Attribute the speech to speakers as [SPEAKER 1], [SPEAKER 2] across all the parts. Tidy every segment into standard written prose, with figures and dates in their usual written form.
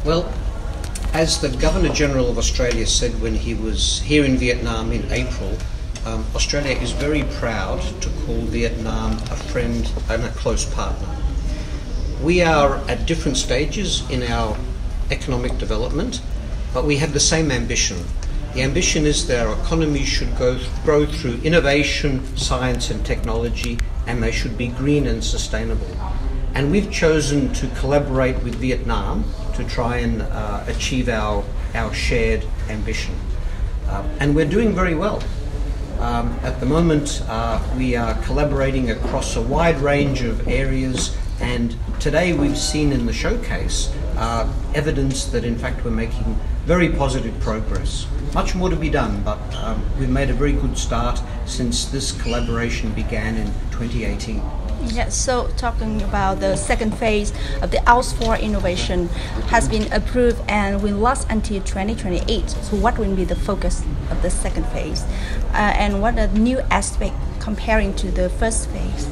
[SPEAKER 1] Well, as the Governor-General of Australia said when he was here in Vietnam in April, Australia is very proud to call Vietnam a friend and a close partner. We are at different stages in our economic development, but we have the same ambition. The ambition is that our economy should grow through innovation, science and technology, and they should be green and sustainable. And we've chosen to collaborate with Vietnam to try and achieve our shared ambition. And we're doing very well. At the moment, we are collaborating across a wide range of areas, and today we've seen in the showcase evidence that in fact we're making very positive progress. Much more to be done, but we've made a very good start since this collaboration began in 2018.
[SPEAKER 2] Yes, so talking about the second phase of the AUS 4 innovation has been approved and will last until 2028. So what will be the focus of the second phase? And what are the new aspects comparing to the first phase?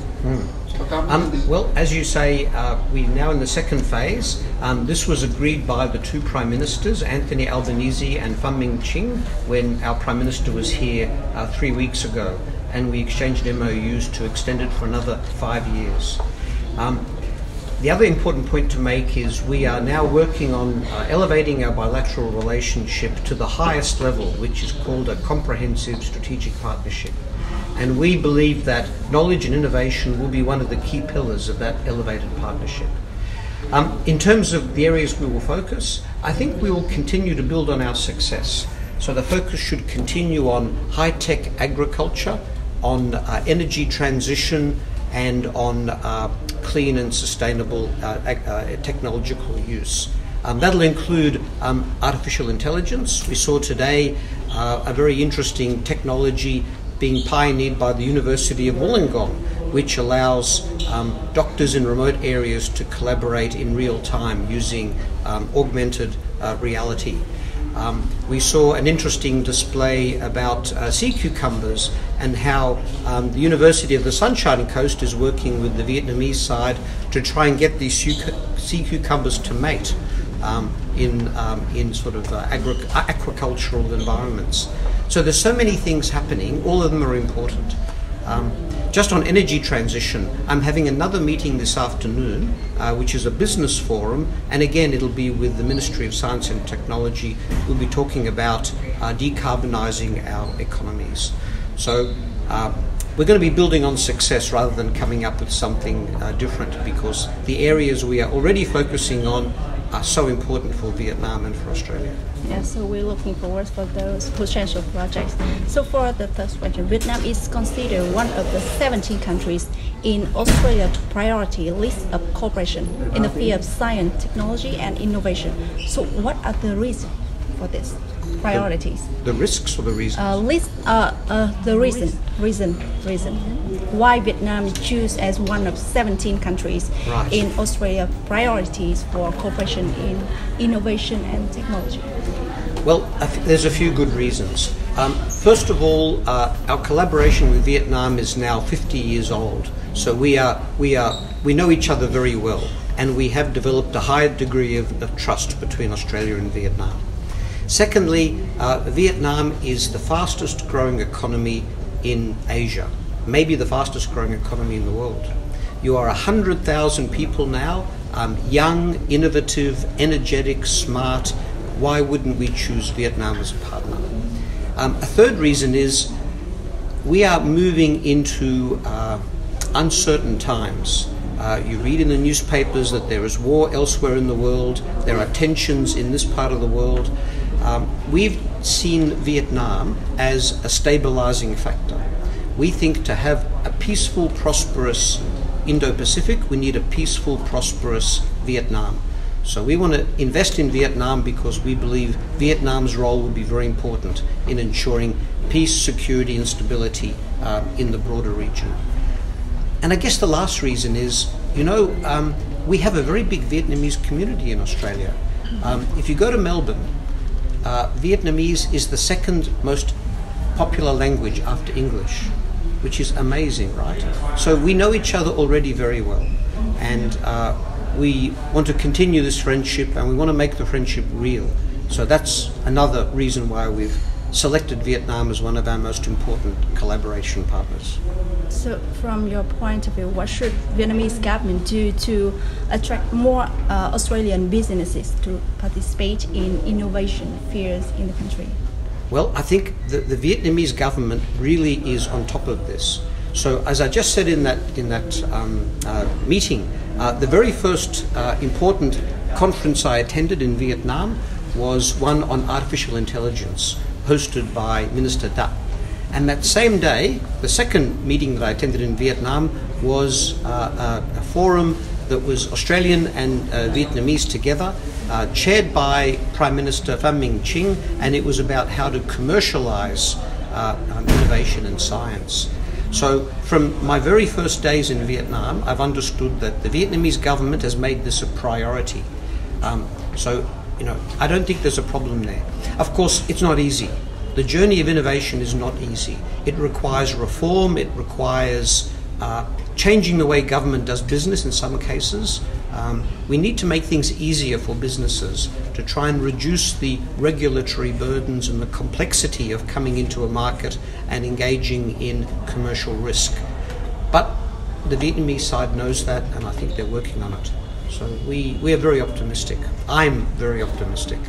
[SPEAKER 1] Well, as you say, we're now in the second phase. This was agreed by the two Prime Ministers, Anthony Albanese and Pham Minh Chinh, when our Prime Minister was here 3 weeks ago, and we exchanged MOUs to extend it for another 5 years. The other important point to make is we are now working on elevating our bilateral relationship to the highest level, which is called a comprehensive strategic partnership. And we believe that knowledge and innovation will be one of the key pillars of that elevated partnership. In terms of the areas we will focus, I think we will continue to build on our success. So the focus should continue on high-tech agriculture, on energy transition, and on clean and sustainable technological use. That'll include artificial intelligence. We saw today a very interesting technology being pioneered by the University of Wollongong, which allows doctors in remote areas to collaborate in real time using augmented reality. We saw an interesting display about sea cucumbers and how the University of the Sunshine Coast is working with the Vietnamese side to try and get these sea cucumbers to mate in sort of agricultural environments. So there's so many things happening, all of them are important. Just on energy transition, I'm having another meeting this afternoon, which is a business forum, and again it'll be with the Ministry of Science and Technology. We'll be talking about decarbonising our economies. So we're going to be building on success rather than coming up with something different, because the areas we are already focusing on are so important for Vietnam and for Australia.
[SPEAKER 2] Yeah, so we're looking forward for those potential projects. So for the first question, Vietnam is considered one of the 17 countries in Australia's priority list of cooperation in the field of science, technology and innovation. So what are the reasons for this priorities?
[SPEAKER 1] The risks or the reasons?
[SPEAKER 2] The reason why Vietnam is chosen as one of 17 countries in Australia priorities for cooperation in innovation and technology.
[SPEAKER 1] Well, there's a few good reasons. First of all, our collaboration with Vietnam is now 50 years old, so we know each other very well, and we have developed a high degree of trust between Australia and Vietnam. Secondly, Vietnam is the fastest growing economy in Asia, maybe the fastest growing economy in the world. You are 100,000 people now, young, innovative, energetic, smart. Why wouldn't we choose Vietnam as a partner? A third reason is we are moving into uncertain times. You read in the newspapers that there is war elsewhere in the world, there are tensions in this part of the world. We've seen Vietnam as a stabilizing factor. We think to have a peaceful, prosperous Indo-Pacific, we need a peaceful, prosperous Vietnam. So we want to invest in Vietnam because we believe Vietnam's role will be very important in ensuring peace, security and stability in the broader region. And I guess the last reason is, we have a very big Vietnamese community in Australia. If you go to Melbourne, Vietnamese is the second most popular language after English, which is amazing, right? So we know each other already very well, and we want to continue this friendship and we want to make the friendship real. So that's another reason why we've selected Vietnam as one of our most important collaboration partners.
[SPEAKER 2] So from your point of view, what should Vietnamese government do to attract more Australian businesses to participate in innovation fairs in the country?
[SPEAKER 1] Well, I think the Vietnamese government really is on top of this. So as I just said in that meeting, the very first important conference I attended in Vietnam was one on artificial intelligence, hosted by Minister Da. And that same day, the second meeting that I attended in Vietnam was a forum that was Australian and Vietnamese together, chaired by Prime Minister Pham Minh Chinh, and it was about how to commercialize innovation and science. So from my very first days in Vietnam, I've understood that the Vietnamese government has made this a priority. I don't think there's a problem there. Of course, it's not easy. The journey of innovation is not easy. It requires reform, it requires changing the way government does business in some cases. We need to make things easier for businesses to try and reduce the regulatory burdens and the complexity of coming into a market and engaging in commercial risk. But the Vietnamese side knows that, and I think they're working on it. So we are very optimistic. I'm very optimistic.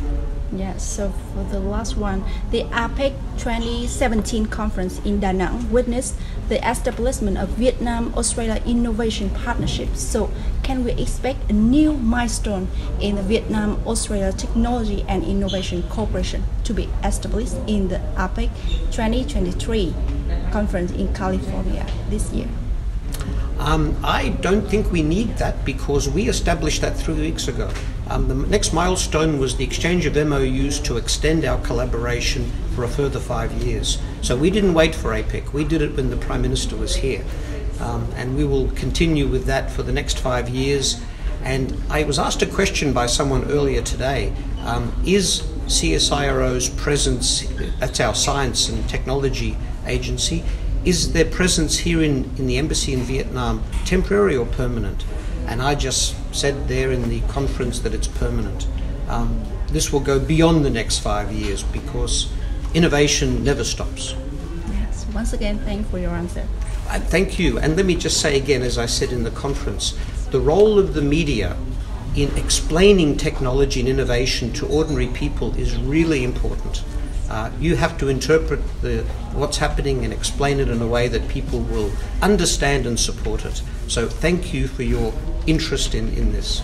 [SPEAKER 2] Yes, so for the last one, the APEC 2017 conference in Da Nang witnessed the establishment of Vietnam-Australia Innovation Partnership. So can we expect a new milestone in the Vietnam-Australia Technology and Innovation Cooperation to be established in the APEC 2023 conference in California this year?
[SPEAKER 1] I don't think we need that because we established that 3 weeks ago. The next milestone was the exchange of MOUs to extend our collaboration for a further 5 years. So we didn't wait for APEC, we did it when the Prime Minister was here. And we will continue with that for the next 5 years. And I was asked a question by someone earlier today, is CSIRO's presence, that's our science and technology agency, is their presence here in the embassy in Vietnam temporary or permanent? And I just said there in the conference that it's permanent. This will go beyond the next 5 years because innovation never stops.
[SPEAKER 2] Yes, once again, thank you for your answer.
[SPEAKER 1] Thank you. And let me just say again, as I said in the conference, the role of the media in explaining technology and innovation to ordinary people is really important. You have to interpret what's happening and explain it in a way that people will understand and support it. So thank you for your interest in this.